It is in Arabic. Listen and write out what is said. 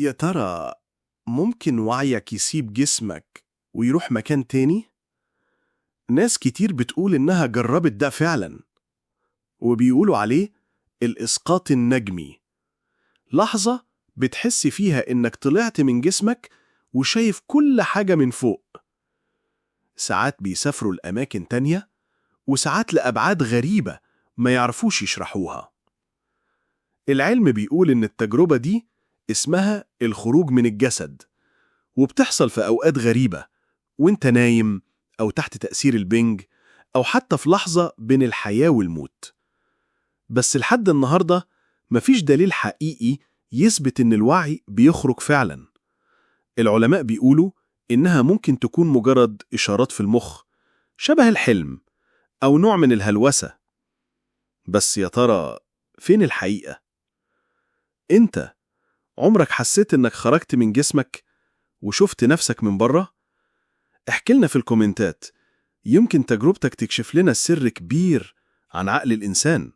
يا ترى ممكن وعيك يسيب جسمك ويروح مكان تاني؟ ناس كتير بتقول إنها جربت ده فعلا، وبيقولوا عليه الإسقاط النجمي. لحظة بتحس فيها إنك طلعت من جسمك وشايف كل حاجة من فوق. ساعات بيسافروا لأماكن تانية، وساعات لأبعاد غريبة ما يعرفوش يشرحوها. العلم بيقول إن التجربة دي اسمها الخروج من الجسد، وبتحصل في أوقات غريبة وانت نايم أو تحت تأثير البنج، أو حتى في لحظة بين الحياة والموت. بس لحد النهاردة مفيش دليل حقيقي يثبت إن الوعي بيخرج فعلا. العلماء بيقولوا إنها ممكن تكون مجرد إشارات في المخ، شبه الحلم أو نوع من الهلوسة. بس يا ترى فين الحقيقة؟ أنت عمرك حسيت إنك خرجت من جسمك وشفت نفسك من بره؟ احكي لنا في الكومنتات، يمكن تجربتك تكشف لنا سر كبير عن عقل الإنسان.